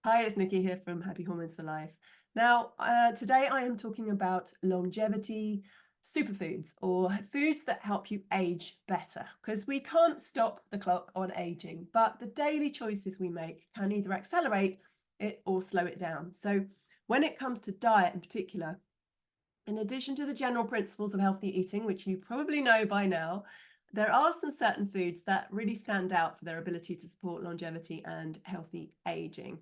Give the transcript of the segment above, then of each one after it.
Hi, it's Nikki here from Happy Hormones for Life. Now, today I am talking about longevity superfoods or foods that help you age better because we can't stop the clock on aging, but the daily choices we make can either accelerate it or slow it down. So, when it comes to diet in particular, in addition to the general principles of healthy eating, which you probably know by now, there are some certain foods that really stand out for their ability to support longevity and healthy aging.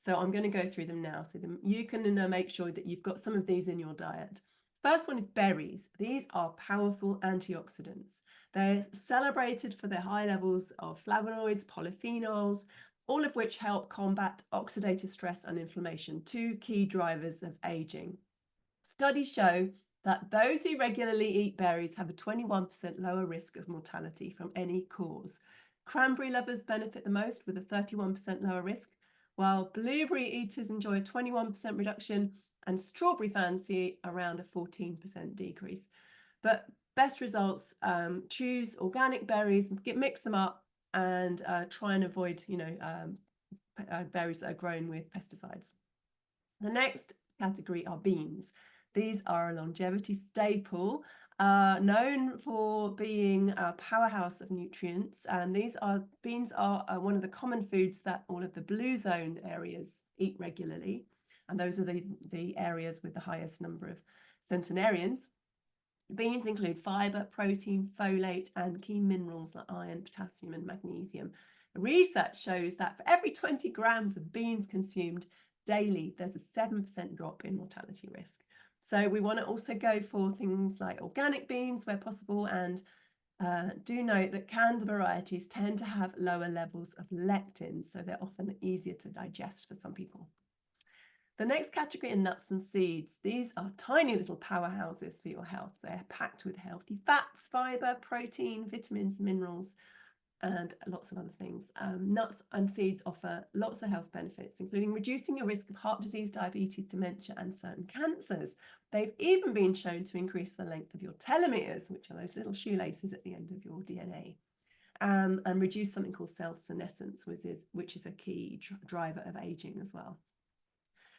So I'm going to go through them now so you can make sure that you've got some of these in your diet. First one is berries. These are powerful antioxidants. They're celebrated for their high levels of flavonoids, polyphenols, all of which help combat oxidative stress and inflammation, two key drivers of aging. Studies show that those who regularly eat berries have a 21% lower risk of mortality from any cause. Cranberry lovers benefit the most with a 31% lower risk, while blueberry eaters enjoy a 21% reduction and strawberry fans see around a 14% decrease. But best results, choose organic berries, mix them up and try and avoid, berries that are grown with pesticides. The next category are beans. These are a longevity staple, known for being a powerhouse of nutrients. And beans are one of the common foods that all of the blue zone areas eat regularly. And those are the areas with the highest number of centenarians. Beans include fiber, protein, folate, and key minerals like iron, potassium, and magnesium. Research shows that for every 20 grams of beans consumed daily, there's a 7% drop in mortality risk. So we want to also go for things like organic beans where possible, and do note that canned varieties tend to have lower levels of lectins, so they're often easier to digest for some people. The next category are nuts and seeds. These are tiny little powerhouses for your health. They're packed with healthy fats, fiber, protein, vitamins, minerals, and lots of other things. Nuts and seeds offer lots of health benefits, including reducing your risk of heart disease, diabetes, dementia, and certain cancers. They've even been shown to increase the length of your telomeres, which are those little shoelaces at the end of your DNA, and reduce something called cell senescence, which is a key driver of aging as well.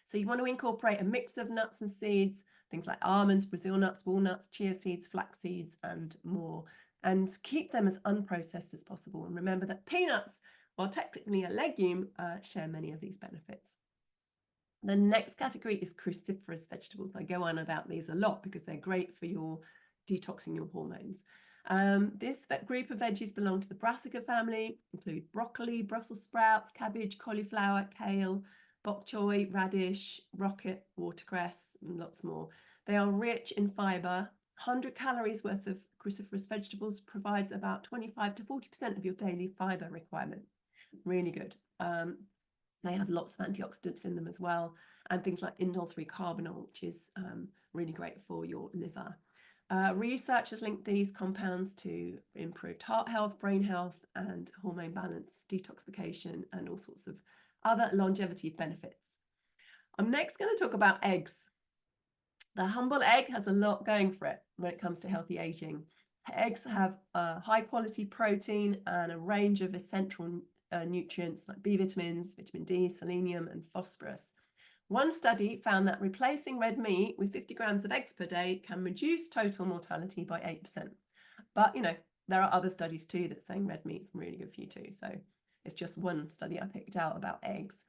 So you want to incorporate a mix of nuts and seeds, things like almonds, Brazil nuts, walnuts, chia seeds, flax seeds, and more, and keep them as unprocessed as possible. And remember that peanuts, while technically a legume, share many of these benefits. The next category is cruciferous vegetables. I go on about these a lot because they're great for your detoxing your hormones. This group of veggies belong to the brassica family, include broccoli, Brussels sprouts, cabbage, cauliflower, kale, bok choy, radish, rocket, watercress, and lots more. They are rich in fiber. 100 calories worth of cruciferous vegetables provides about 25 to 40% of your daily fiber requirement. Really good. They have lots of antioxidants in them as well, and things like indole-3 carbinol, which is really great for your liver. Research has linked these compounds to improved heart health, brain health, and hormone balance, detoxification, and all sorts of other longevity benefits. I'm next going to talk about eggs. The humble egg has a lot going for it when it comes to healthy aging. Eggs have high quality protein and a range of essential nutrients like B vitamins, vitamin D, selenium, and phosphorus. One study found that replacing red meat with 50 grams of eggs per day can reduce total mortality by 8%. But, there are other studies too that saying red meat is really good for you too. So it's just one study I picked out about eggs.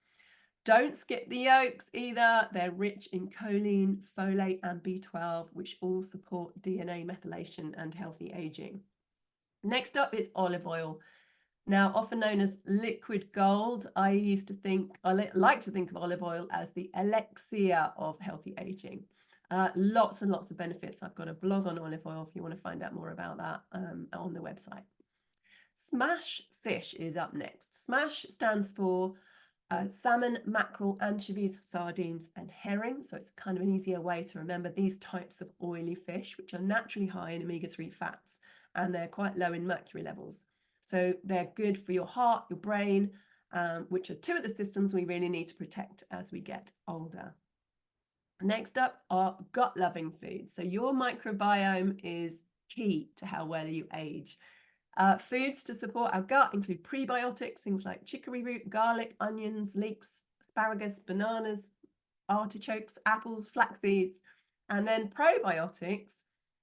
Don't skip the yolks either. They're rich in choline, folate, and B12, which all support DNA methylation and healthy aging. Next up is olive oil. Now, often known as liquid gold, I like to think of olive oil as the elixir of healthy aging. Lots and lots of benefits. I've got a blog on olive oil if you want to find out more about that on the website. Smash fish is up next. Smash stands for salmon, mackerel, anchovies, sardines, and herring. So it's kind of an easier way to remember these types of oily fish, which are naturally high in omega-3 fats, and they're quite low in mercury levels. So they're good for your heart, your brain, which are two of the systems we really need to protect as we get older. Next up are gut-loving foods. So your microbiome is key to how well you age. Foods to support our gut include prebiotics, things like chicory root, garlic, onions, leeks, asparagus, bananas, artichokes, apples, flax seeds, and then probiotics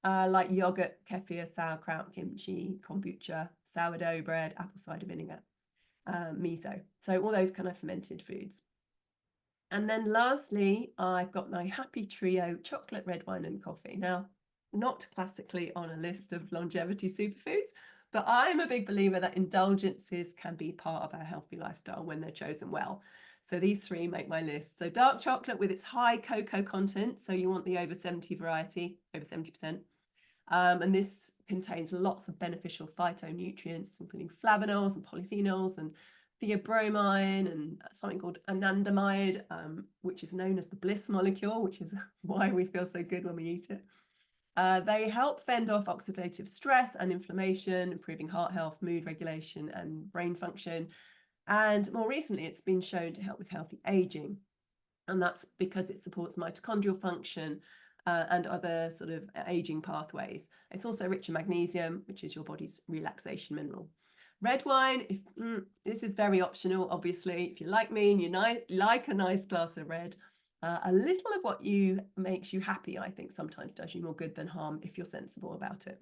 like yogurt, kefir, sauerkraut, kimchi, kombucha, sourdough bread, apple cider vinegar, miso. So all those kind of fermented foods. And then lastly, I've got my happy trio, chocolate, red wine and coffee. Now, not classically on a list of longevity superfoods, but I'm a big believer that indulgences can be part of our healthy lifestyle when they're chosen well. So these three make my list. So dark chocolate with its high cocoa content. So you want the over 70 variety, over 70%. And this contains lots of beneficial phytonutrients, including flavonols and polyphenols and theobromine and something called anandamide, which is known as the bliss molecule, which is why we feel so good when we eat it. They help fend off oxidative stress and inflammation, improving heart health, mood regulation, and brain function. And more recently, it's been shown to help with healthy aging. And that's because it supports mitochondrial function and other sort of aging pathways. It's also rich in magnesium, which is your body's relaxation mineral. Red wine, this is very optional, obviously. If you're like me and you like a nice glass of red, a little of what makes you happy, I think sometimes does you more good than harm if you're sensible about it.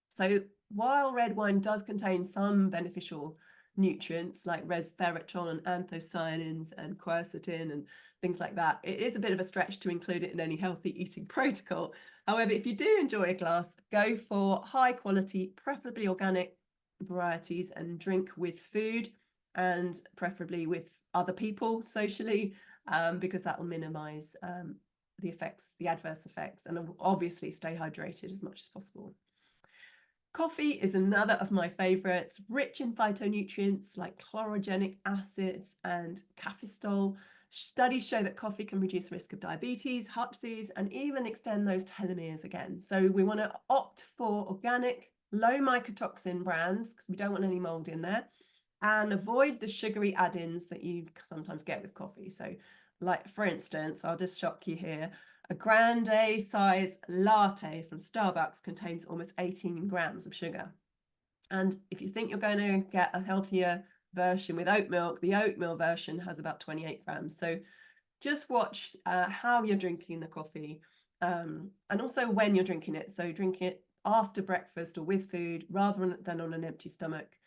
So while red wine does contain some beneficial nutrients like resveratrol and anthocyanins and quercetin and things like that, it is a bit of a stretch to include it in any healthy eating protocol. However, if you do enjoy a glass, go for high quality, preferably organic varieties, and drink with food and preferably with other people socially, because that will minimize the adverse effects, and obviously stay hydrated as much as possible. Coffee is another of my favorites, rich in phytonutrients like chlorogenic acids and caffeistol. Studies show that coffee can reduce risk of diabetes, heart disease, and even extend those telomeres again. So we want to opt for organic, low mycotoxin brands because we don't want any mold in there, and avoid the sugary add-ins that you sometimes get with coffee. So like, for instance, I'll just shock you here. A grande size latte from Starbucks contains almost 18 grams of sugar. And if you think you're going to get a healthier version with oat milk, the oatmeal version has about 28 grams. So just watch how you're drinking the coffee, and also when you're drinking it. So drink it after breakfast or with food rather than on an empty stomach.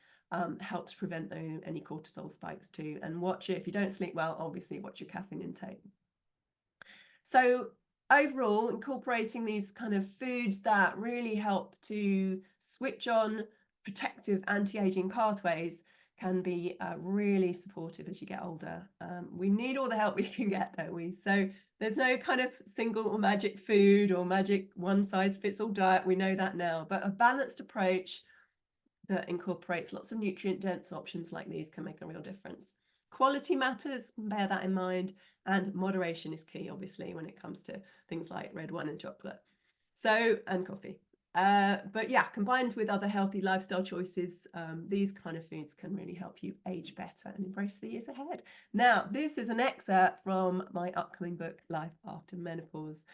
Helps prevent any cortisol spikes too. And watch it, if you don't sleep well, obviously watch your caffeine intake. So overall, incorporating these kind of foods that really help to switch on protective anti-aging pathways can be really supportive as you get older. We need all the help we can get, don't we? So there's no kind of single or magic food or magic one-size-fits-all diet. We know that now, but a balanced approach that incorporates lots of nutrient-dense options like these can make a real difference. Quality matters, bear that in mind, and moderation is key, obviously, when it comes to things like red wine and chocolate, and coffee. But yeah, combined with other healthy lifestyle choices, these kind of foods can really help you age better and embrace the years ahead. Now, this is an excerpt from my upcoming book, Life After Menopause.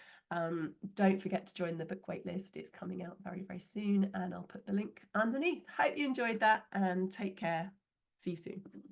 Don't forget to join the book waitlist. It's coming out very, very soon, and I'll put the link underneath. Hope you enjoyed that, and take care. See you soon.